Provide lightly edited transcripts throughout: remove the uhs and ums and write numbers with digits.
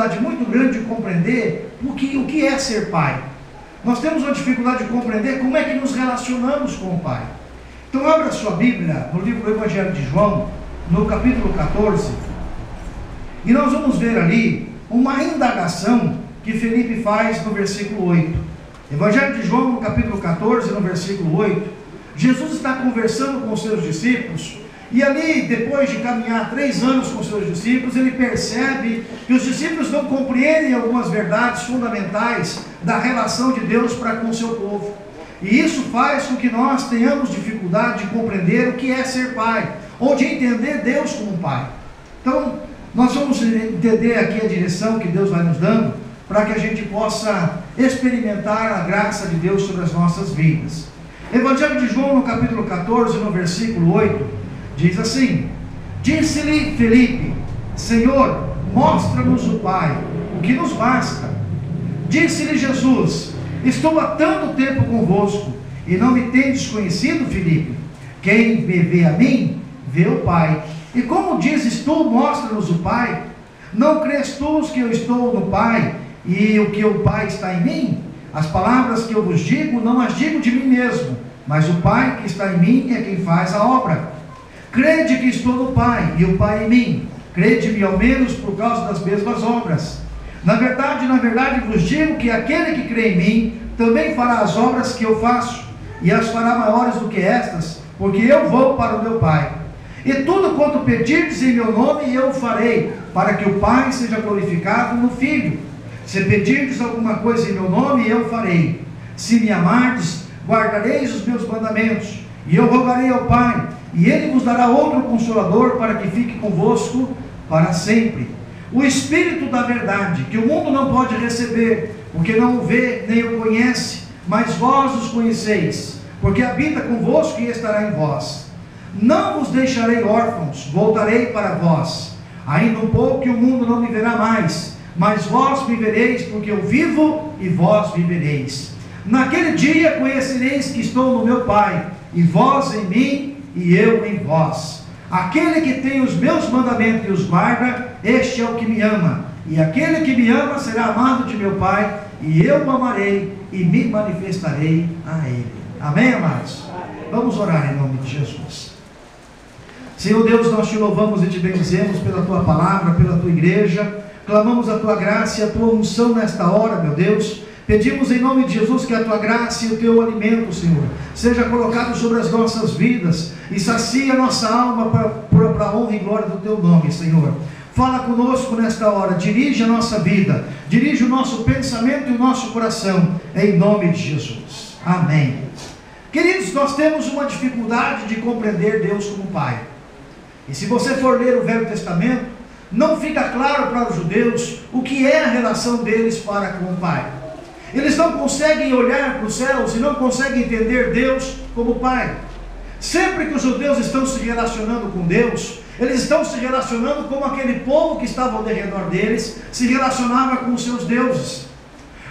dificuldade muito grande de compreender o que é ser pai. Nós temos uma dificuldade de compreender como é que nos relacionamos com o Pai. Então abra sua Bíblia no livro do Evangelho de João, no capítulo 14, e nós vamos ver ali uma indagação que Felipe faz no versículo 8. Evangelho de João, no capítulo 14, no versículo 8, Jesus está conversando com os seus discípulos, e ali, depois de caminhar 3 anos com os seus discípulos, ele percebe que os discípulos não compreendem algumas verdades fundamentais da relação de Deus para com o seu povo. E isso faz com que nós tenhamos dificuldade de compreender o que é ser pai, ou de entender Deus como pai. Então, nós vamos entender aqui a direção que Deus vai nos dando, para que a gente possa experimentar a graça de Deus sobre as nossas vidas. Evangelho de João, no capítulo 14, no versículo 8, diz assim: disse-lhe Felipe: Senhor, mostra-nos o Pai, o que nos basta. Disse-lhe Jesus: estou há tanto tempo convosco, e não me tendes conhecido, Felipe? Quem me vê a mim, vê o Pai. E como dizes tu, mostra-nos o Pai? Não crês tu que eu estou no Pai, e o que o Pai está em mim? As palavras que eu vos digo, não as digo de mim mesmo, mas o Pai que está em mim é quem faz a obra. Crede que estou no Pai, e o Pai em mim. Crede-me ao menos por causa das mesmas obras. Na verdade, vos digo que aquele que crê em mim, também fará as obras que eu faço, e as fará maiores do que estas, porque eu vou para o meu Pai. E tudo quanto pedirdes em meu nome, eu o farei, para que o Pai seja glorificado no Filho. Se pedirdes alguma coisa em meu nome, eu farei. Se me amardes, guardareis os meus mandamentos, e eu rogarei ao Pai, e Ele vos dará outro Consolador, para que fique convosco para sempre. O Espírito da verdade, que o mundo não pode receber, porque não o vê nem o conhece, mas vós os conheceis, porque habita convosco e estará em vós. Não vos deixarei órfãos, voltarei para vós. Ainda um pouco e o mundo não me verá mais, mas vós me vereis, porque eu vivo e vós vivereis. Naquele dia conhecereis que estou no meu Pai, e vós em mim, e eu em vós. Aquele que tem os meus mandamentos e os guarda, este é o que me ama. E aquele que me ama será amado de meu Pai, e eu o amarei e me manifestarei a ele. Amém, amados? Vamos orar em nome de Jesus. Senhor Deus, nós te louvamos e te bendizemos pela tua palavra, pela tua igreja. Clamamos a tua graça e a tua unção nesta hora, meu Deus. Pedimos em nome de Jesus que a tua graça e o teu alimento, Senhor, seja colocado sobre as nossas vidas e sacia a nossa alma para a honra e glória do teu nome, Senhor. Fala conosco nesta hora, dirige a nossa vida, dirige o nosso pensamento e o nosso coração, em nome de Jesus. Amém. Queridos, nós temos uma dificuldade de compreender Deus como Pai. E se você for ler o Velho Testamento, não fica claro para os judeus o que é a relação deles para com o Pai. Eles não conseguem olhar para os céus e não conseguem entender Deus como Pai. Sempre que os judeus estão se relacionando com Deus, eles estão se relacionando como aquele povo que estava ao redor deles se relacionava com os seus deuses.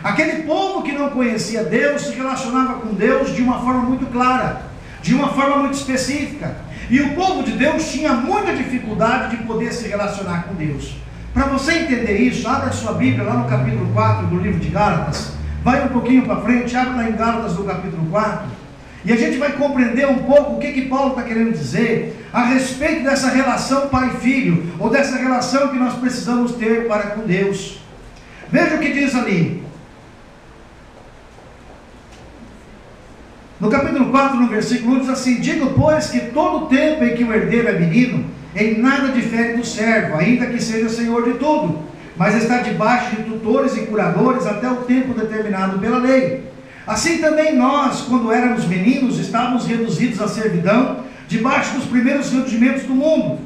Aquele povo que não conhecia Deus se relacionava com Deus de uma forma muito clara, de uma forma muito específica. E o povo de Deus tinha muita dificuldade de poder se relacionar com Deus. Para você entender isso, abra a sua Bíblia lá no capítulo 4 do livro de Gálatas. Vai um pouquinho para frente, abre lá em Gálatas no capítulo 4, e a gente vai compreender um pouco o que Paulo está querendo dizer a respeito dessa relação pai e filho, ou dessa relação que nós precisamos ter para com Deus. Veja o que diz ali. No capítulo 4, no versículo 1, diz assim: digo, pois, que todo o tempo em que o herdeiro é menino, em nada difere do servo, ainda que seja senhor de tudo, mas está debaixo de tutores e curadores até o tempo determinado pela lei. Assim também nós, quando éramos meninos, estávamos reduzidos à servidão, debaixo dos primeiros rudimentos do mundo.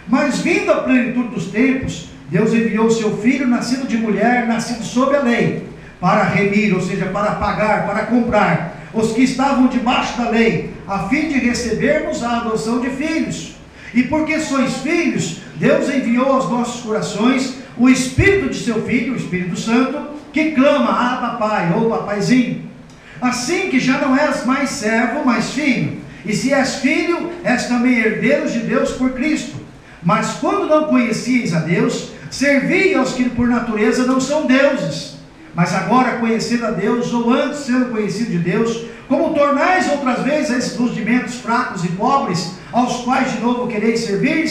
Mas vindo a plenitude dos tempos, Deus enviou o seu Filho, nascido de mulher, nascido sob a lei, para remir, ou seja, para pagar, para comprar os que estavam debaixo da lei, a fim de recebermos a adoção de filhos. E porque sois filhos, Deus enviou aos nossos corações o Espírito de seu Filho, o Espírito Santo, que clama: Abba, Pai, ou Papaizinho. Assim que já não és mais servo, mas filho. E se és filho, és também herdeiro de Deus por Cristo. Mas quando não conhecias a Deus, Servi aos que por natureza não são deuses, mas agora conhecendo a Deus, ou antes sendo conhecido de Deus, como tornais outras vezes esses rudimentos fracos e pobres, aos quais de novo quereis servir?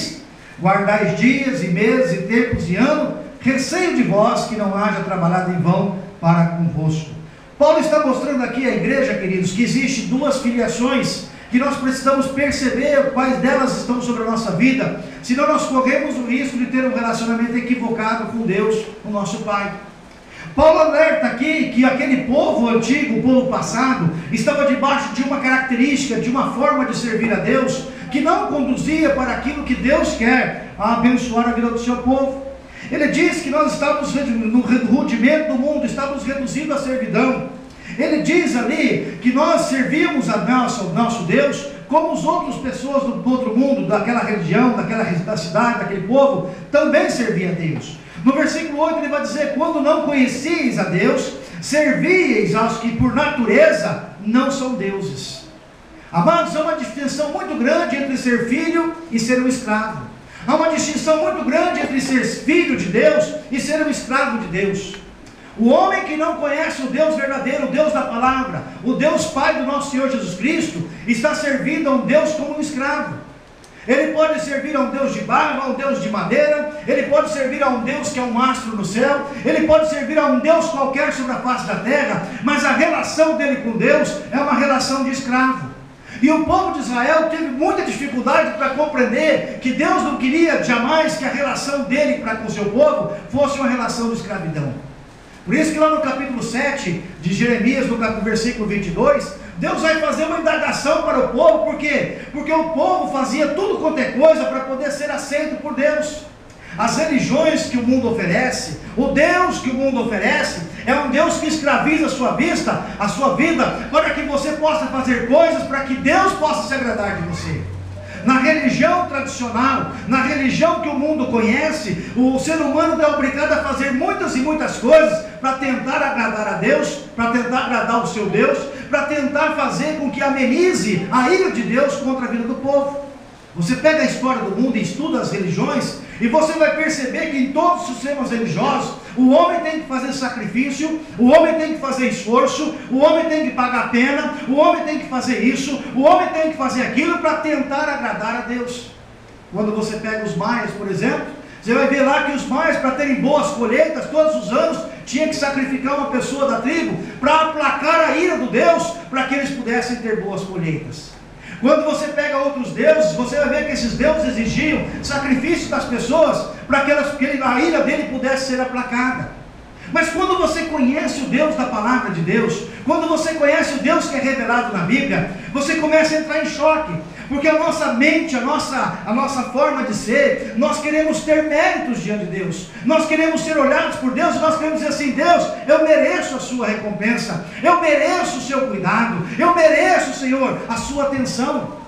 Guardais dias e meses e tempos e ano, receio de vós que não haja trabalhado em vão para convosco. Paulo está mostrando aqui à igreja, queridos, que existe duas filiações, que nós precisamos perceber quais delas estão sobre a nossa vida, senão nós corremos o risco de ter um relacionamento equivocado com Deus, o nosso Pai. Paulo alerta aqui que aquele povo antigo, o povo passado, estava debaixo de uma característica, de uma forma de servir a Deus, que não conduzia para aquilo que Deus quer, a abençoar a vida do seu povo. Ele diz que nós estávamos no rudimento do mundo, estávamos reduzindo a servidão. Ele diz ali que nós servíamos a nosso Deus como as outras pessoas do outro mundo, daquela religião, da cidade, daquele povo, também servia a Deus. No versículo 8 ele vai dizer: quando não conhecieis a Deus, servíeis aos que por natureza não são deuses. Amados, há uma distinção muito grande entre ser filho e ser um escravo. Há uma distinção muito grande entre ser filho de Deus e ser um escravo de Deus. O homem que não conhece o Deus verdadeiro, o Deus da palavra, o Deus Pai do nosso Senhor Jesus Cristo, está servindo a um Deus como um escravo. Ele pode servir a um Deus de barro, a um Deus de madeira, ele pode servir a um Deus que é um astro no céu, ele pode servir a um Deus qualquer sobre a face da terra, mas a relação dele com Deus é uma relação de escravo. E o povo de Israel teve muita dificuldade para compreender que Deus não queria jamais que a relação dele para com o seu povo fosse uma relação de escravidão. Por isso que lá no capítulo 7 de Jeremias, no versículo 22, Deus vai fazer uma indagação para o povo. Por quê? Porque o povo fazia tudo quanto é coisa para poder ser aceito por Deus. As religiões que o mundo oferece, o Deus que o mundo oferece, é um Deus que escraviza a sua vida, para que você possa fazer coisas para que Deus possa se agradar de você. Na religião tradicional, na religião que o mundo conhece, o ser humano é obrigado a fazer muitas e muitas coisas para tentar agradar a Deus, para tentar agradar o seu Deus, para tentar fazer com que amenize a ira de Deus contra a vida do povo. Você pega a história do mundo e estuda as religiões, e você vai perceber que em todos os sistemas religiosos, o homem tem que fazer sacrifício, o homem tem que fazer esforço, o homem tem que pagar pena, o homem tem que fazer isso, o homem tem que fazer aquilo para tentar agradar a Deus. Quando você pega os maias, por exemplo, você vai ver lá que os maias, para terem boas colheitas, todos os anos, tinha que sacrificar uma pessoa da tribo, para aplacar a ira do Deus, para que eles pudessem ter boas colheitas. Quando você pega outros deuses, você vai ver que esses deuses exigiam sacrifícios das pessoas, para que a ira dele pudesse ser aplacada. Mas quando você conhece o Deus da palavra de Deus, quando você conhece o Deus que é revelado na Bíblia, você começa a entrar em choque, porque a nossa mente, a nossa forma de ser, nós queremos ter méritos diante de Deus, nós queremos ser olhados por Deus, nós queremos dizer assim: Deus, eu mereço a sua recompensa, eu mereço o seu cuidado, eu mereço, Senhor, a sua atenção.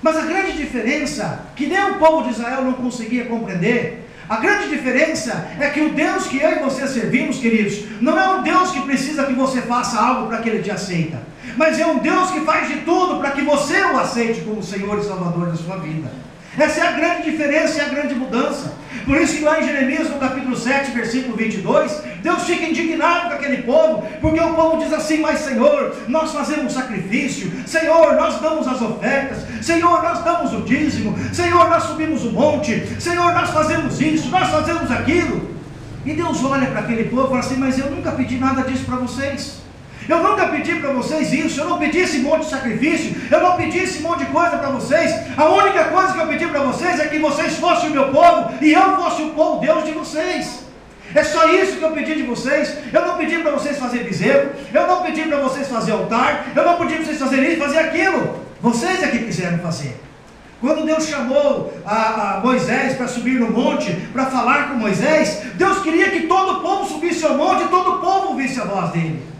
Mas a grande diferença, que nem o povo de Israel não conseguia compreender, a grande diferença é que o Deus que eu e você servimos, queridos, não é um Deus que precisa que você faça algo para que Ele te aceita, mas é um Deus que faz de tudo para que você o aceite como Senhor e Salvador da sua vida. Essa é a grande diferença e a grande mudança. Por isso que lá em Jeremias, no capítulo 7, versículo 22, Deus fica indignado com aquele povo, porque o povo diz assim: mas Senhor, nós fazemos sacrifício, Senhor, nós damos as ofertas, Senhor, nós damos o dízimo, Senhor, nós subimos o monte, Senhor, nós fazemos isso, nós fazemos aquilo. E Deus olha para aquele povo e fala assim: mas eu nunca pedi nada disso para vocês. Eu nunca pedi para vocês isso, eu não pedi esse monte de sacrifício, eu não pedi esse monte de coisa para vocês. A única coisa que eu pedi para vocês é que vocês fossem o meu povo e eu fosse o povo Deus de vocês. É só isso que eu pedi de vocês. Eu não pedi para vocês fazer bezerro, eu não pedi para vocês fazer altar, eu não pedi para vocês fazerem isso, fazer aquilo. Vocês é que quiseram fazer. Quando Deus chamou a Moisés para subir no monte, para falar com Moisés, Deus queria que todo o povo subisse ao monte e todo o povo ouvisse a voz dele.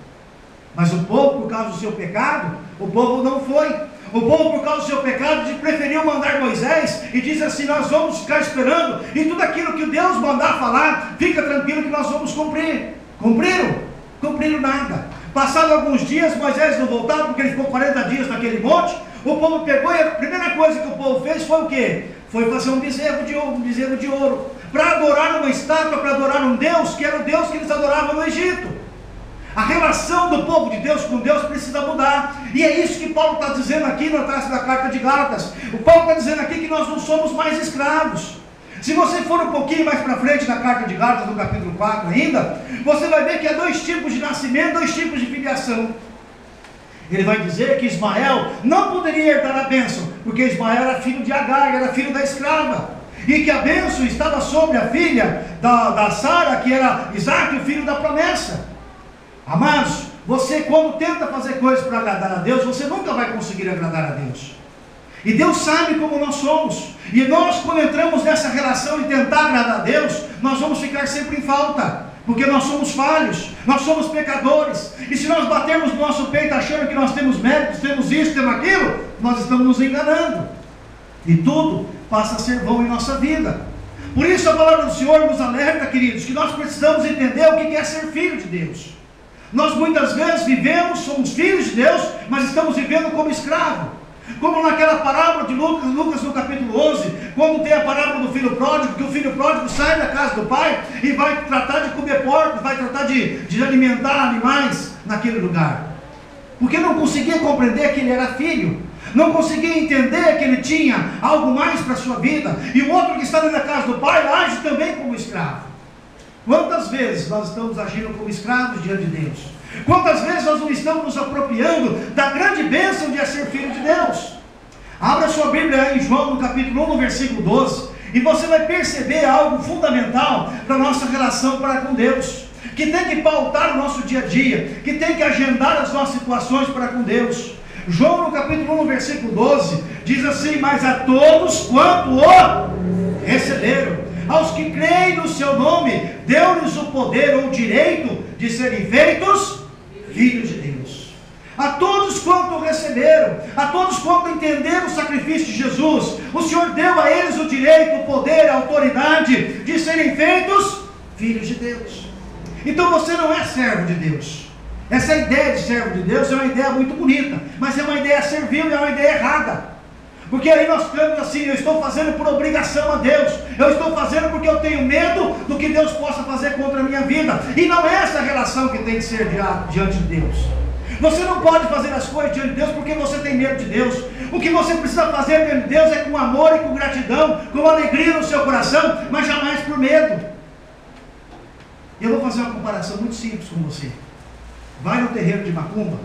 Mas o povo, por causa do seu pecado, o povo não foi. O povo, por causa do seu pecado, preferiu mandar Moisés e diz assim: nós vamos ficar esperando, e tudo aquilo que Deus mandar falar, fica tranquilo que nós vamos cumprir. Cumpriram? Cumpriram nada. Passado alguns dias, Moisés não voltava, porque ele ficou 40 dias naquele monte. O povo pegou e a primeira coisa que o povo fez foi o quê? Foi fazer um bezerro de ouro. para adorar uma estátua, para adorar um Deus, que era o Deus que eles adoravam no Egito. A relação do povo de Deus com Deus precisa mudar, e é isso que Paulo está dizendo aqui na carta de Gálatas. O Paulo está dizendo aqui que nós não somos mais escravos. Se você for um pouquinho mais para frente na carta de Gálatas, no capítulo 4 ainda, você vai ver que há dois tipos de nascimento, dois tipos de filiação. Ele vai dizer que Ismael não poderia herdar a bênção, porque Ismael era filho de Agar, era filho da escrava, e que a bênção estava sobre a filha da Sara, que era Isaac, o filho da promessa. Amados, você quando tenta fazer coisas para agradar a Deus, você nunca vai conseguir agradar a Deus. E Deus sabe como nós somos. E nós, quando entramos nessa relação e tentar agradar a Deus, nós vamos ficar sempre em falta, porque nós somos falhos, nós somos pecadores. E se nós batermos no nosso peito achando que nós temos méritos, temos isso, temos aquilo, nós estamos nos enganando. E tudo passa a ser vão em nossa vida. Por isso a palavra do Senhor nos alerta, queridos, que nós precisamos entender o que é ser filho de Deus. Nós muitas vezes vivemos, somos filhos de Deus, mas estamos vivendo como escravo. Como naquela parábola de Lucas no capítulo 11, quando tem a parábola do filho pródigo, que o filho pródigo sai da casa do pai e vai tratar de comer porcos, vai tratar de alimentar animais naquele lugar. Porque não conseguia compreender que ele era filho, não conseguia entender que ele tinha algo mais para a sua vida, e o outro que está na casa do pai age também como escravo. Quantas vezes nós estamos agindo como escravos diante de Deus? Quantas vezes nós não estamos nos apropriando da grande bênção de ser filho de Deus? Abra sua Bíblia em João no capítulo 1, no versículo 12, e você vai perceber algo fundamental para a nossa relação para com Deus, que tem que pautar o nosso dia a dia, que tem que agendar as nossas situações para com Deus. João no capítulo 1, no versículo 12, diz assim: mas a todos quanto o receberam, aos que creem no seu nome, deu-lhes o poder ou o direito de serem feitos filhos de Deus. A todos quanto o receberam, a todos quanto entenderam o sacrifício de Jesus, o Senhor deu a eles o direito, o poder, a autoridade de serem feitos filhos de Deus. Então você não é servo de Deus. Essa ideia de servo de Deus é uma ideia muito bonita, mas é uma ideia servil, é uma ideia errada. Porque aí nós ficamos assim: eu estou fazendo por obrigação a Deus, eu estou fazendo porque eu tenho medo do que Deus possa fazer contra a minha vida. E não é essa a relação que tem que ser diante de Deus. Você não pode fazer as coisas diante de Deus porque você tem medo de Deus. O que você precisa fazer diante de Deus é com amor e com gratidão, com alegria no seu coração, mas jamais por medo. Eu vou fazer uma comparação muito simples com você. Vai no terreiro de macumba,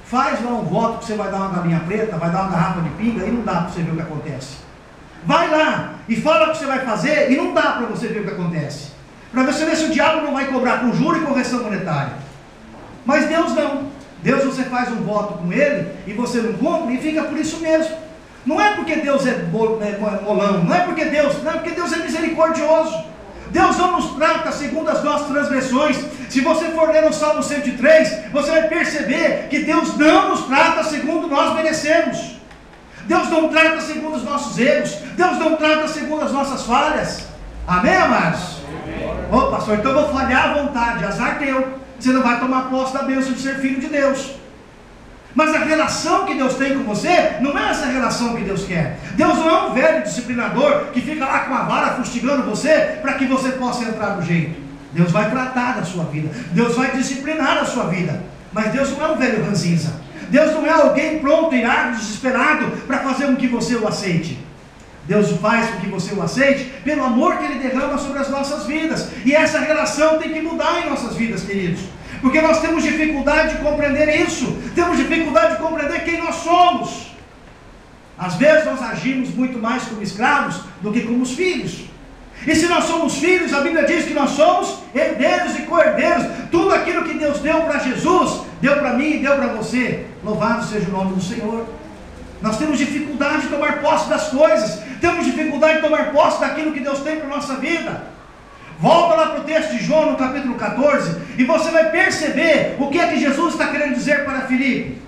faz lá um voto que você vai dar uma galinha preta, vai dar uma garrafa de pinga, e não dá para você ver o que acontece. Vai lá e fala o que você vai fazer, e não dá para você ver o que acontece. Para você ver se o diabo não vai cobrar com juros e correção monetária. Mas Deus não. Deus, você faz um voto com Ele, e você não cumpre, e fica por isso mesmo. Não é porque Deus é molão, não é porque Deus é misericordioso. Deus não nos trata segundo as nossas transgressões. Se você for ler no Salmo 103, você vai perceber que Deus não nos trata segundo nós merecemos. Deus não trata segundo os nossos erros. Deus não trata segundo as nossas falhas. Amém, amados? Ô pastor, então eu vou falhar à vontade, azar teu. Você não vai tomar posse da bênção de ser filho de Deus. Mas a relação que Deus tem com você não é essa relação que Deus quer. Deus não é um velho disciplinador que fica lá com a vara fustigando você para que você possa entrar no jeito. Deus vai tratar da sua vida, Deus vai disciplinar a sua vida. Mas Deus não é um velho ranzinza. Deus não é alguém pronto, irado, desesperado para fazer com que você o aceite. Deus faz com que você o aceite pelo amor que Ele derrama sobre as nossas vidas. E essa relação tem que mudar em nossas vidas, queridos. Porque nós temos dificuldade de compreender isso. Temos dificuldade de compreender quem nós somos. Às vezes nós agimos muito mais como escravos do que como os filhos. E se nós somos filhos, a Bíblia diz que nós somos herdeiros e co-herdeiros. Tudo aquilo que Deus deu para Jesus, deu para mim e deu para você. Louvado seja o nome do Senhor. Nós temos dificuldade de tomar posse das coisas. Temos dificuldade de tomar posse daquilo que Deus tem para a nossa vida. Volta lá para o texto de João no capítulo 14, e você vai perceber o que é que Jesus está querendo dizer para Filipe.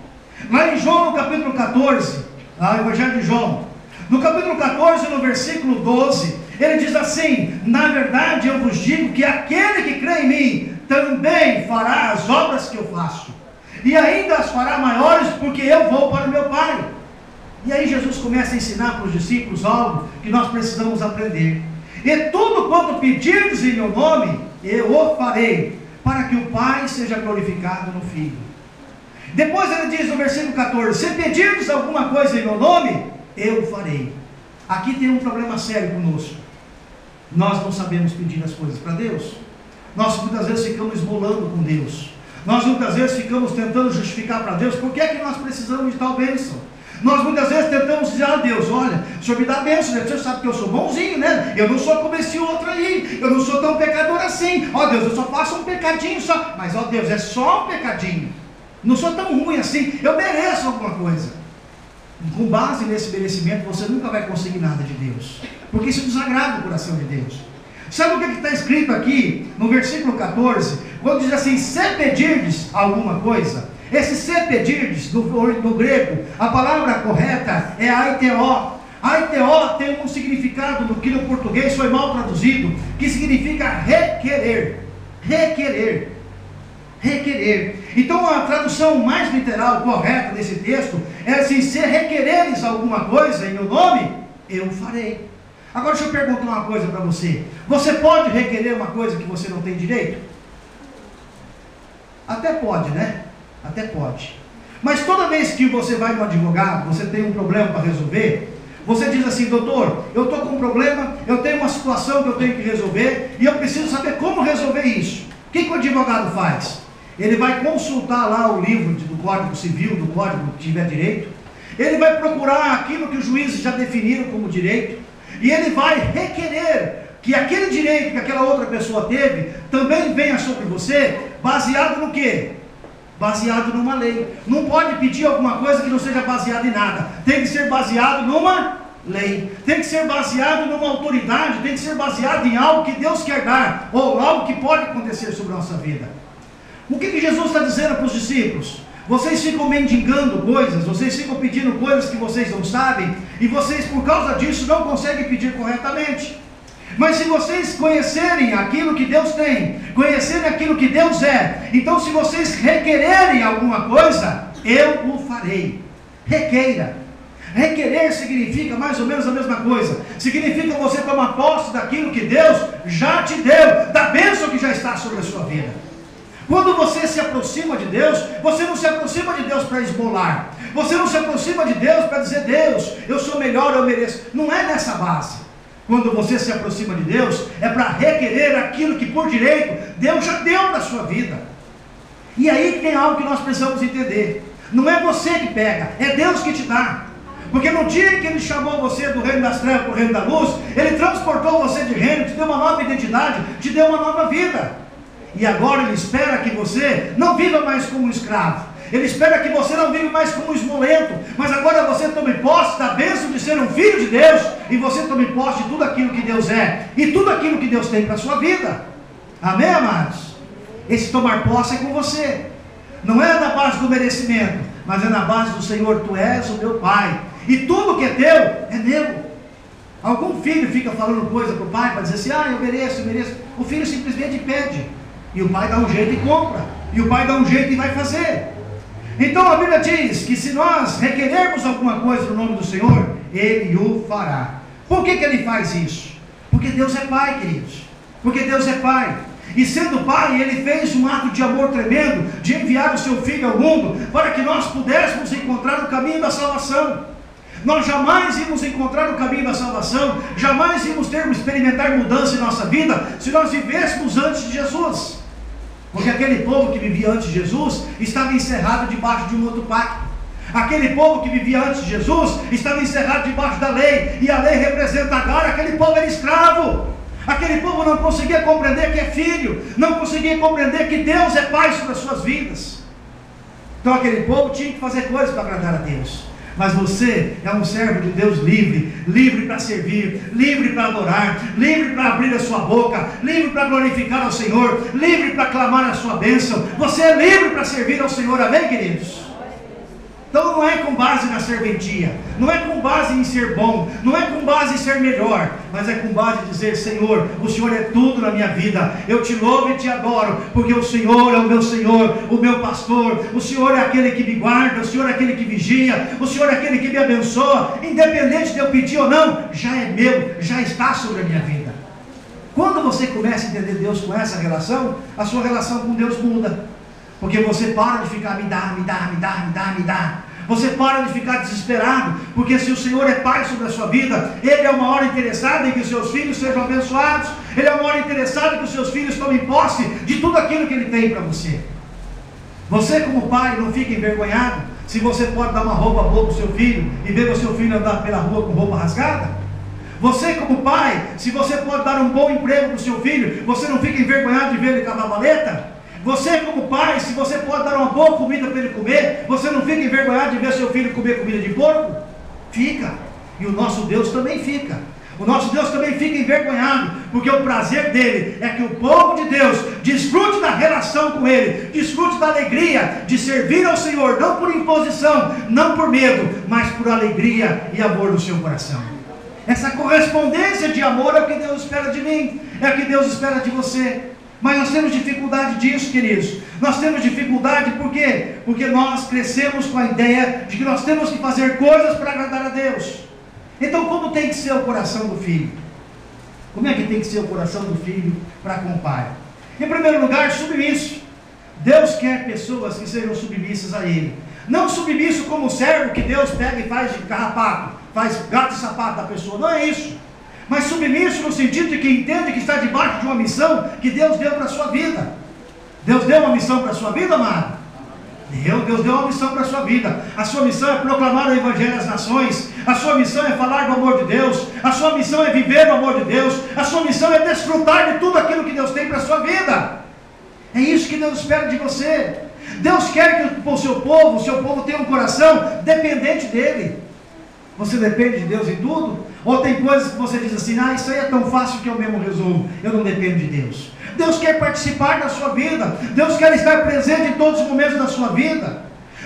Lá em João no capítulo 14, lá no Evangelho de João, no capítulo 14, no versículo 12, ele diz assim: na verdade eu vos digo que aquele que crê em mim também fará as obras que eu faço, e ainda as fará maiores, porque eu vou para o meu Pai. E aí Jesus começa a ensinar para os discípulos algo que nós precisamos aprender. E tudo quanto pedirdes em meu nome, eu o farei, para que o Pai seja glorificado no Filho. Depois ele diz no versículo 14: se pedirdes alguma coisa em meu nome, eu o farei. Aqui tem um problema sério conosco. Nós não sabemos pedir as coisas para Deus. Nós muitas vezes ficamos esmolando com Deus. Nós muitas vezes ficamos tentando justificar para Deus por que é que nós precisamos de tal bênção. Nós muitas vezes tentamos dizer a Deus: olha, o Senhor me dá bênção, né? O Senhor sabe que eu sou bonzinho, né? Eu não sou como esse outro aí, eu não sou tão pecador assim. Ó Deus, eu só faço um pecadinho só. Mas ó Deus, é só um pecadinho. Não sou tão ruim assim, eu mereço alguma coisa. Com base nesse merecimento, você nunca vai conseguir nada de Deus, porque isso desagrada o coração de Deus. Sabe o que está escrito aqui no versículo 14? Quando diz assim: se pedirdes alguma coisa. Esse se pedirdes, no grego, a palavra correta é aiteo. Aiteo tem um significado que no português foi mal traduzido, que significa requerer. Requerer. Requerer. Então a tradução mais literal, correta desse texto é assim: se requereres alguma coisa em meu nome, eu farei. Agora deixa eu perguntar uma coisa para você: você pode requerer uma coisa que você não tem direito? Até pode, né? Até pode. Mas toda vez que você vai no advogado, você tem um problema para resolver, você diz assim: doutor, eu estou com um problema, eu tenho uma situação que eu tenho que resolver, e eu preciso saber como resolver isso. O que o advogado faz? Ele vai consultar lá o livro do Código Civil, do Código que tiver direito, ele vai procurar aquilo que os juízes já definiram como direito, e ele vai requerer que aquele direito que aquela outra pessoa teve, também venha sobre você, baseado no quê? Baseado numa lei. Não pode pedir alguma coisa que não seja baseada em nada, tem que ser baseado numa lei, tem que ser baseado numa autoridade, tem que ser baseado em algo que Deus quer dar, ou algo que pode acontecer sobre a nossa vida. O que Jesus está dizendo para os discípulos? Vocês ficam mendigando coisas, vocês ficam pedindo coisas que vocês não sabem, e vocês por causa disso não conseguem pedir corretamente. Mas se vocês conhecerem aquilo que Deus tem, conhecerem aquilo que Deus é, então se vocês requererem alguma coisa, eu o farei. Requeira. Requerer significa mais ou menos a mesma coisa. Significa você tomar posse daquilo que Deus já te deu, da bênção que já está sobre a sua vida. Quando você se aproxima de Deus, você não se aproxima de Deus para esmolar. Você não se aproxima de Deus para dizer: Deus, eu sou melhor, eu mereço. Não é nessa base. Quando você se aproxima de Deus, é para requerer aquilo que por direito Deus já deu para a sua vida. E aí tem algo que nós precisamos entender: não é você que pega, é Deus que te dá. Porque no dia em que Ele chamou você do reino das trevas para o reino da luz, Ele transportou você de reino, te deu uma nova identidade, te deu uma nova vida. E agora Ele espera que você não viva mais como um escravo, Ele espera que você não viva mais como um esmolento, mas agora você tome posse da bênção de ser um filho de Deus, e você tome posse de tudo aquilo que Deus é, e tudo aquilo que Deus tem para a sua vida. Amém, amados? Esse tomar posse é com você, não é na base do merecimento, mas é na base do Senhor: Tu és o meu Pai, e tudo que é teu, é meu. Algum filho fica falando coisa para o pai, para dizer assim: ah, eu mereço, eu mereço. O filho simplesmente pede, e o pai dá um jeito e compra, e o pai dá um jeito e vai fazer. Então a Bíblia diz que se nós requerermos alguma coisa no nome do Senhor, Ele o fará. Por que Ele faz isso? Porque Deus é Pai, queridos. Porque Deus é Pai. E sendo Pai, Ele fez um ato de amor tremendo, de enviar o Seu Filho ao mundo, para que nós pudéssemos encontrar o caminho da salvação. Nós jamais íamos encontrar o caminho da salvação, jamais íamos experimentar mudança em nossa vida, se nós vivêssemos antes de Jesus. Porque aquele povo que vivia antes de Jesus estava encerrado debaixo de um outro pacto. Aquele povo que vivia antes de Jesus estava encerrado debaixo da lei, e a lei representa agora, aquele povo era escravo. Aquele povo não conseguia compreender que é filho, não conseguia compreender que Deus é Pai sobre as suas vidas. Então aquele povo tinha que fazer coisas para agradar a Deus. Mas você é um servo de Deus livre, livre para servir, livre para adorar, livre para abrir a sua boca, livre para glorificar ao Senhor, livre para clamar a sua bênção. Você é livre para servir ao Senhor, amém, queridos? Então não é com base na serventia, não é com base em ser bom, não é com base em ser melhor, mas é com base em dizer: Senhor, o Senhor é tudo na minha vida, eu te louvo e te adoro, porque o Senhor é o meu Senhor, o meu pastor, o Senhor é aquele que me guarda, o Senhor é aquele que vigia, o Senhor é aquele que me abençoa, independente de eu pedir ou não, já é meu, já está sobre a minha vida. Quando você começa a entender Deus com essa relação, a sua relação com Deus muda. Porque você para de ficar me dá. Você para de ficar desesperado, porque se o Senhor é Pai sobre a sua vida, Ele é o maior interessado em que os seus filhos sejam abençoados. Ele é o maior interessado em que os seus filhos tomem posse de tudo aquilo que Ele tem para você. Você como pai não fica envergonhado se você pode dar uma roupa boa para o seu filho e ver o seu filho andar pela rua com roupa rasgada? Você como pai, se você pode dar um bom emprego para o seu filho, você não fica envergonhado de ver ele com a valeta? Você como pai, se você pode dar uma boa comida para ele comer, você não fica envergonhado de ver seu filho comer comida de porco? Fica. E o nosso Deus também fica. O nosso Deus também fica envergonhado, porque o prazer dele é que o povo de Deus desfrute da relação com ele, desfrute da alegria de servir ao Senhor, não por imposição, não por medo, mas por alegria e amor no seu coração. Essa correspondência de amor é o que Deus espera de mim, é o que Deus espera de você. Mas nós temos dificuldade disso, queridos. Nós temos dificuldade por quê? Porque nós crescemos com a ideia de que nós temos que fazer coisas para agradar a Deus. Então como tem que ser o coração do filho? Como é que tem que ser o coração do filho para com o pai? Em primeiro lugar, submisso. Deus quer pessoas que sejam submissas a Ele. Não submisso como servo que Deus pega e faz de carrapato, faz gato e sapato da pessoa. Não é isso. Mas submisso no sentido de que entende que está debaixo de uma missão que Deus deu para a sua vida. Deus deu uma missão para a sua vida, amado? Deus deu uma missão para a sua vida. A sua missão é proclamar o Evangelho às nações. A sua missão é falar do amor de Deus. A sua missão é viver o amor de Deus. A sua missão é desfrutar de tudo aquilo que Deus tem para a sua vida. É isso que Deus espera de você. Deus quer que o seu povo tenha um coração dependente dEle. Você depende de Deus em tudo? Ou tem coisas que você diz assim, isso aí é tão fácil que eu mesmo resolvo. Eu não dependo de Deus. Deus quer participar da sua vida. Deus quer estar presente em todos os momentos da sua vida.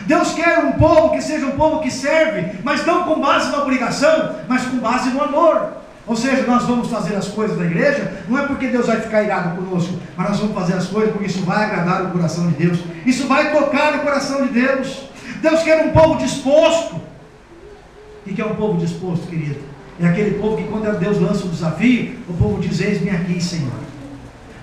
Deus quer um povo que seja um povo que serve, mas não com base na obrigação, mas com base no amor. Ou seja, nós vamos fazer as coisas da igreja, não é porque Deus vai ficar irado conosco, mas nós vamos fazer as coisas porque isso vai agradar o coração de Deus. Isso vai tocar o coração de Deus. Deus quer um povo disposto. O que é um povo disposto, querido? É aquele povo que quando Deus lança o desafio, o povo diz, eis-me aqui, Senhor.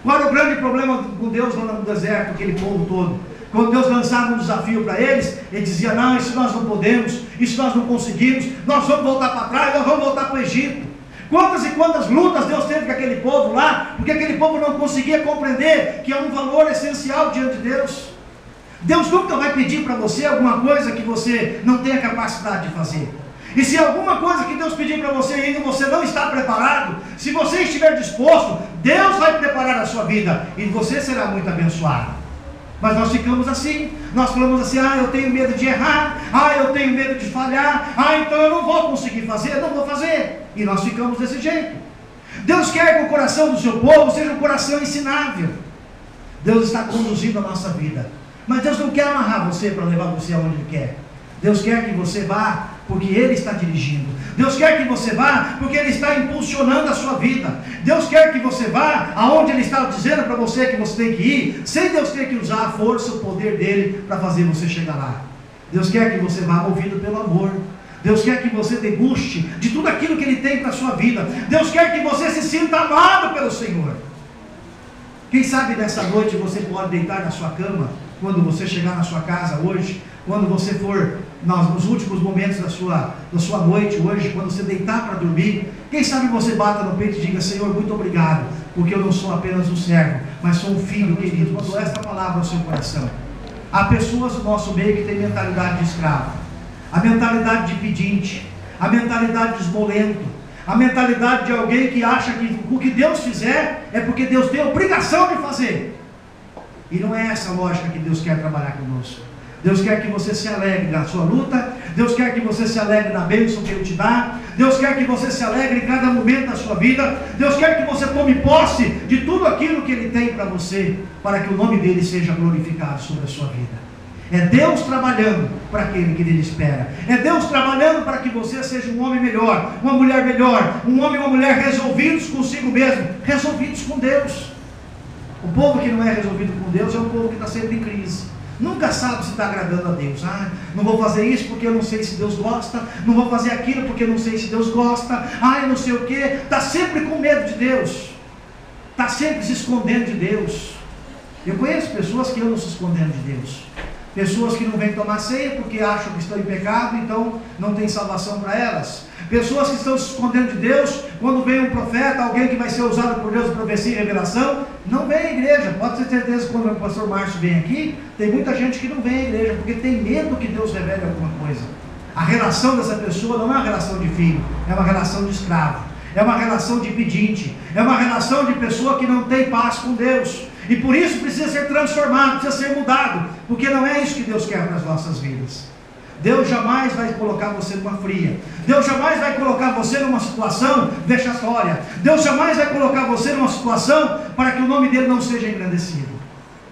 Qual era o grande problema com Deus lá no deserto, aquele povo todo? Quando Deus lançava um desafio para eles, ele dizia, não, isso nós não podemos, isso nós não conseguimos, nós vamos voltar para trás, nós vamos voltar para o Egito. Quantas e quantas lutas Deus teve com aquele povo lá, porque aquele povo não conseguia compreender que é um valor essencial diante de Deus. Deus nunca vai pedir para você alguma coisa que você não tenha capacidade de fazer. E se alguma coisa que Deus pedir para você ainda você não está preparado, se você estiver disposto, Deus vai preparar a sua vida e você será muito abençoado. Mas nós ficamos assim, nós falamos assim, eu tenho medo de errar, eu tenho medo de falhar, então eu não vou conseguir fazer, eu não vou fazer. E nós ficamos desse jeito. Deus quer que o coração do seu povo seja um coração ensinável. Deus está conduzindo a nossa vida. Mas Deus não quer amarrar você para levar você aonde Ele quer. Deus quer que você vá porque Ele está dirigindo. Deus quer que você vá porque Ele está impulsionando a sua vida. Deus quer que você vá aonde Ele está dizendo para você que você tem que ir, sem Deus ter que usar a força, o poder dEle para fazer você chegar lá. Deus quer que você vá movido pelo amor. Deus quer que você deguste de tudo aquilo que Ele tem para a sua vida. Deus quer que você se sinta amado pelo Senhor. Quem sabe nessa noite você pode deitar na sua cama, quando você chegar na sua casa hoje, quando você for nos últimos momentos da sua noite hoje, quando você deitar para dormir, quem sabe você bata no peito e diga, Senhor, muito obrigado, porque eu não sou apenas um servo, mas sou um filho querido. Mandou esta palavra ao seu coração. Há pessoas no nosso meio que têm mentalidade de escravo, a mentalidade de pedinte, a mentalidade de esmolento, a mentalidade de alguém que acha que o que Deus fizer é porque Deus tem a obrigação de fazer. E não é essa a lógica que Deus quer trabalhar conosco. Deus quer que você se alegre na sua luta. Deus quer que você se alegre na bênção que Ele te dá. Deus quer que você se alegre em cada momento da sua vida. Deus quer que você tome posse de tudo aquilo que Ele tem para você, para que o nome dEle seja glorificado sobre a sua vida. É Deus trabalhando para aquele que Ele espera. É Deus trabalhando para que você seja um homem melhor, uma mulher melhor, um homem e uma mulher resolvidos consigo mesmo, resolvidos com Deus. O povo que não é resolvido com Deus é um povo que está sempre em crise. Nunca sabe se está agradando a Deus. Não vou fazer isso porque eu não sei se Deus gosta. Não vou fazer aquilo porque eu não sei se Deus gosta. Eu não sei o que. Está sempre com medo de Deus. está sempre se escondendo de Deus. Eu conheço pessoas que andam se escondendo de Deus. Pessoas que não vêm tomar ceia porque acham que estão em pecado, então não tem salvação para elas. Pessoas que estão se escondendo de Deus, quando vem um profeta, alguém que vai ser usado por Deus em profecia e revelação, não vem à igreja. Pode ter certeza que quando o pastor Márcio vem aqui, tem muita gente que não vem à igreja, porque tem medo que Deus revele alguma coisa. A relação dessa pessoa não é uma relação de filho, é uma relação de escravo, é uma relação de pedinte, é uma relação de pessoa que não tem paz com Deus. E por isso precisa ser transformado, precisa ser mudado, porque não é isso que Deus quer para as nossas vidas. Deus jamais vai colocar você numa fria. Deus jamais vai colocar você numa situação vexatória. Deus jamais vai colocar você numa situação para que o nome dele não seja engrandecido.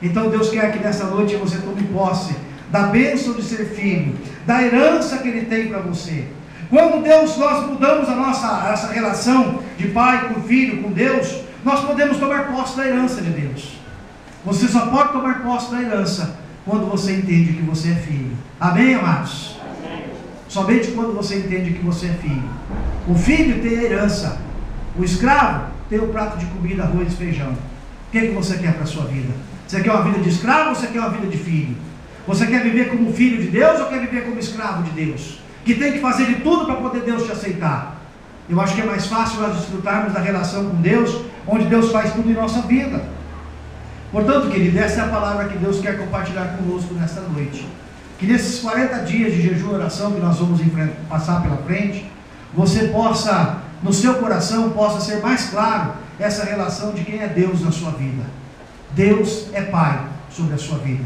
Então Deus quer que nessa noite você tome posse da bênção de ser filho, da herança que ele tem para você. Quando nós mudamos essa relação de pai com filho, com Deus, nós podemos tomar posse da herança de Deus. Você só pode tomar posse da herança quando você entende que você é filho. Amém, amados? Amém. Somente quando você entende que você é filho. O filho tem a herança. O escravo tem o prato de comida, arroz e feijão. O que você quer para a sua vida? Você quer uma vida de escravo ou você quer uma vida de filho? Você quer viver como filho de Deus ou quer viver como escravo de Deus? Que tem que fazer de tudo para poder Deus te aceitar. Eu acho que é mais fácil nós desfrutarmos da relação com Deus, onde Deus faz tudo em nossa vida. Portanto, querido, essa é a palavra que Deus quer compartilhar conosco nesta noite. Que nesses 40 dias de jejum e oração que nós vamos passar pela frente, você possa, no seu coração, possa ser mais claro essa relação de quem é Deus na sua vida. Deus é Pai sobre a sua vida.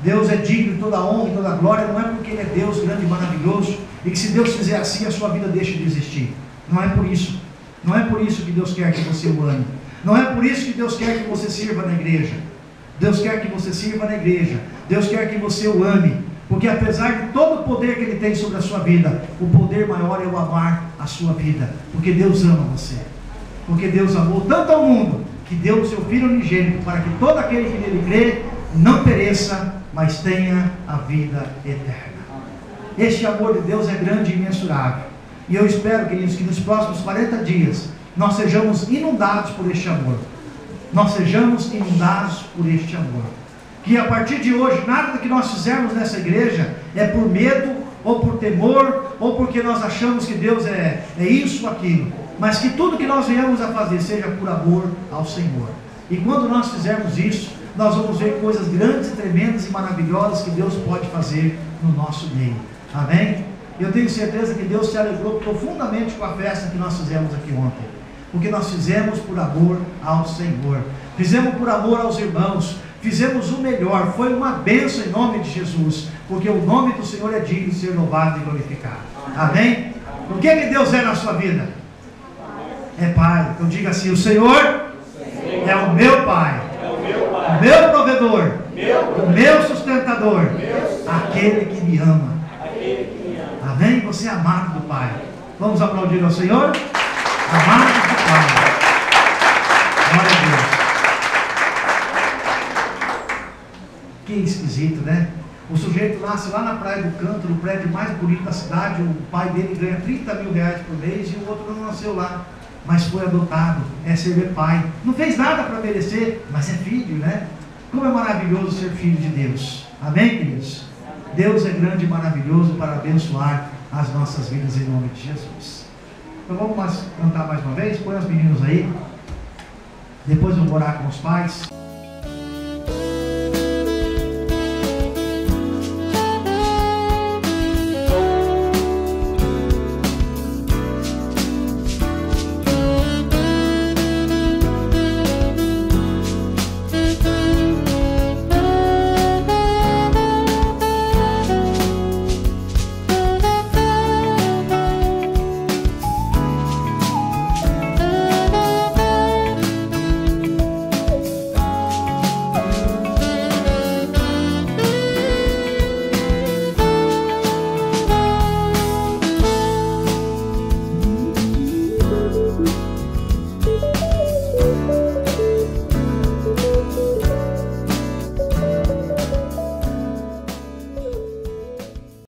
Deus é digno de toda a honra e toda a glória, não é porque Ele é Deus grande e maravilhoso, e que se Deus fizer assim, a sua vida deixa de existir. Não é por isso. Não é por isso que Deus quer que você o ame. Não é por isso que Deus quer que você sirva na igreja. Deus quer que você sirva na igreja. Deus quer que você o ame. Porque apesar de todo o poder que Ele tem sobre a sua vida, o poder maior é o amar a sua vida. Porque Deus ama você. Porque Deus amou tanto ao mundo, que deu o seu Filho unigênito, para que todo aquele que nele crê, não pereça, mas tenha a vida eterna. Este amor de Deus é grande e imensurável. E eu espero, queridos, que nos próximos 40 dias, nós sejamos inundados por este amor. Nós sejamos inundados por este amor. Que a partir de hoje, nada do que nós fizermos nessa igreja é por medo, ou por temor, ou porque nós achamos que Deus é isso ou aquilo. Mas que tudo que nós venhamos a fazer seja por amor ao Senhor. E quando nós fizermos isso, nós vamos ver coisas grandes, tremendas e maravilhosas que Deus pode fazer no nosso meio. Amém? Eu tenho certeza que Deus se alegrou profundamente com a festa que nós fizemos aqui ontem. Porque nós fizemos por amor ao Senhor. Fizemos por amor aos irmãos. Fizemos o melhor. Foi uma bênção em nome de Jesus. Porque o nome do Senhor é digno de ser louvado e glorificado. Amém? O que Deus é na sua vida? É Pai. Então diga assim: o Senhor é o meu Pai. O meu provedor. O meu sustentador. Aquele que me ama. Amém? Você é amado do Pai. Vamos aplaudir ao Senhor? Amado do Pai. Glória a Deus. Que esquisito, né? O sujeito nasce lá na Praia do Canto, no prédio mais bonito da cidade. O pai dele ganha 30 mil reais por mês e o outro não nasceu lá, mas foi adotado. É ser pai. Não fez nada para merecer, mas é filho, né? Como é maravilhoso ser filho de Deus. Amém, queridos? Deus é grande e maravilhoso para abençoar as nossas vidas em nome de Jesus. Então vamos cantar mais uma vez. Põe os meninos aí. Depois eu vou orar com os pais.